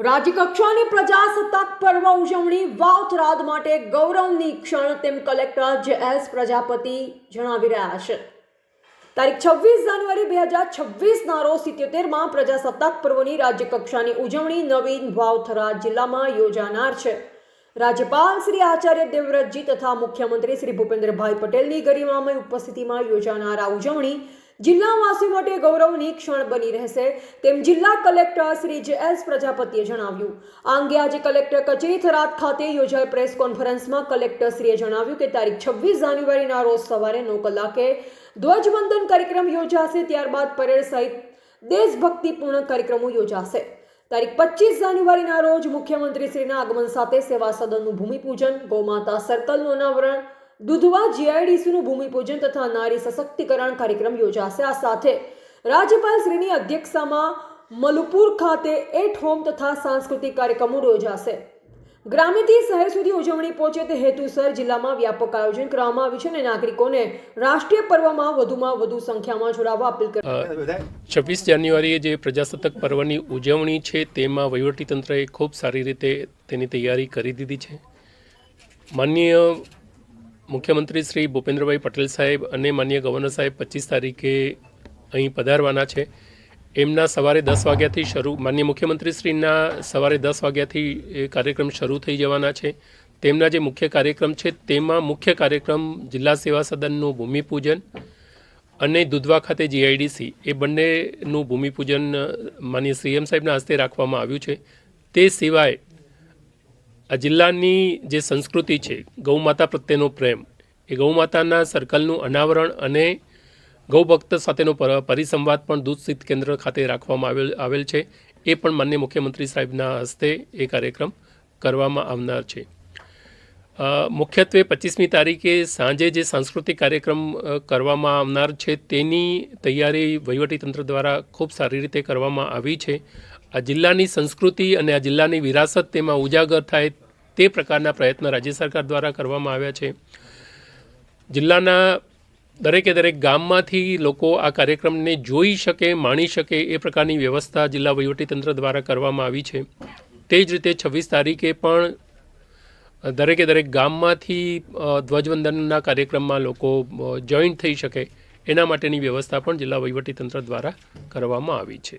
રાજ્યકક્ષાની પ્રજાસત્તાક પર્વ ઉજવણી વાવ-થરાદ માટે ગૌરવની ક્ષણ તેમ કલેક્ટર જે.એસ. પ્રજાપતિ જણાવી રહ્યા છે। તારીખ 26 જાન્યુઆરી 2026ના રોજ 77માં પ્રજાસત્તાક પર્વની રાજ્યકક્ષાની ઉજવણી નવીન વાવ-થરાદ જિલ્લામાં યોજાનાર છે। રાજ્યપાલ શ્રી આચાર્ય દેવવ્રતજી તથા મુખ્યમંત્રી શ્રી ભૂપેન્દ્રભાઈ પટેલની ગરિમામય ઉપસ્થિતિમાં યોજાનાર આ ઉજવણી જિલ્લાવાસીઓ માટે ગૌરવની ક્ષણ બની રહેશે તેમ જિલ્લા કલેક્ટર શ્રી જે.એસ. પ્રજાપતિએ જણાવ્યું। આ અંગે આજે કલેક્ટર કચેરી થરાદ ખાતે યોજાયેલ પ્રેસ કોન્ફરન્સમાં કલેક્ટરશ્રીએ જણાવ્યું કે તારીખ 26 જાન્યુઆરીના રોજ સવારે 9 કલાકે ધ્વજવંદન કાર્યક્રમ યોજાશે, ત્યારબાદ પરેડ સહિત દેશભક્તિપૂર્ણ કાર્યક્રમો યોજાશે। તારીખ 25 જાન્યુઆરીના રોજ મુખ્યમંત્રીશ્રીના આગમન સાથે સેવા સદનનું ભૂમિપૂજન, ગૌમાતા સર્કલનું અનાવરણ, દુધવા જીઆઈડીસીનું ભૂમિપૂજન તથા નારી સશક્તિકરણ કાર્યક્રમ યોજાશે। આ સાથે રાજ્યપાલશ્રીની અધ્યક્ષતામાં મલુપુર ખાતે એટ હોમ તથા સાંસ્કૃતિક કાર્યક્રમો યોજાશે। ગ્રામ્યથી શહેર સુધી ઉજવણી પહોંચે તે હેતુસર જિલ્લામાં વ્યાપક આયોજન કરવામાં આવ્યું છે અને નાગરિકોને રાષ્ટ્રીય પર્વમાં વધુમાં વધુ સંખ્યામાં જોડાવા અપીલ કરી। 26 જાન્યુઆરીએ જે પ્રજાસત્તાક પર્વની ઉજવણી છે તેમાં વહીવટીતંત્રએ ખૂબ સારી રીતે તેની તૈયારી કરી દીધી છે। માનનીય મુખ્યમંત્રી શ્રી ભૂપેન્દ્રભાઈ પટેલ સાહેબ અને માનનીય ગવર્નર સાહેબ 25 તારીખે અહીં પધારવાના છે। એમના સવારે 10 વાગ્યાથી શરૂ માનનીય મુખ્યમંત્રીશ્રીના સવારે 10 વાગ્યાથી એ કાર્યક્રમ શરૂ થઈ જવાના છે। તેમના જે મુખ્ય કાર્યક્રમ છે તેમાં મુખ્ય કાર્યક્રમ જિલ્લા સેવા સદનનું ભૂમિપૂજન અને દુધવા ખાતે જીઆઈડીસી એ બંનેનું ભૂમિપૂજન માનનીય સીએમ સાહેબના હસ્તે રાખવામાં આવ્યું છે। તે સિવાય આ જિલ્લાની જે સંસ્કૃતિ છે ગૌમાતા પ્રત્યેનો પ્રેમ, એ ગૌમાતાના સર્કલનું અનાવરણ અને ગૌભક્ત સાથેનો પરિસંવાદ પણ દૂધ શીત કેન્દ્ર ખાતે રાખવામાં આવેલ છે। એ પણ માનનીય મુખ્યમંત્રી સાહેબના હસ્તે એ કાર્યક્રમ કરવામાં આવનાર છે। મુખ્યત્વે 25મી તારીખે સાંજે જે સાંસ્કૃતિક કાર્યક્રમ કરવામાં આવનાર છે તેની તૈયારી વહીવટીતંત્ર દ્વારા ખૂબ સારી રીતે કરવામાં આવી છે। આ જિલ્લાની સંસ્કૃતિ અને આ જિલ્લાની વિરાસત તેમાં ઉજાગર થાય તે પ્રકારના પ્રયત્ન રાજ્ય સરકાર દ્વારા કરવામાં આવ્યા છે। જિલ્લાના દરેક ગામમાંથી લોકો આ કાર્યક્રમને જોઈ શકે, માણી શકે એ પ્રકારની વ્યવસ્થા જિલ્લા વહીવટીતંત્ર દ્વારા કરવામાં આવી છે। તે જ રીતે 26 તારીખે પણ દરેક ગામમાંથી ધ્વજવંદનના કાર્યક્રમમાં લોકો જોઈન્ટ થઈ શકે એના માટેની વ્યવસ્થા પણ જિલ્લા વહીવટીતંત્ર દ્વારા કરવામાં આવી છે।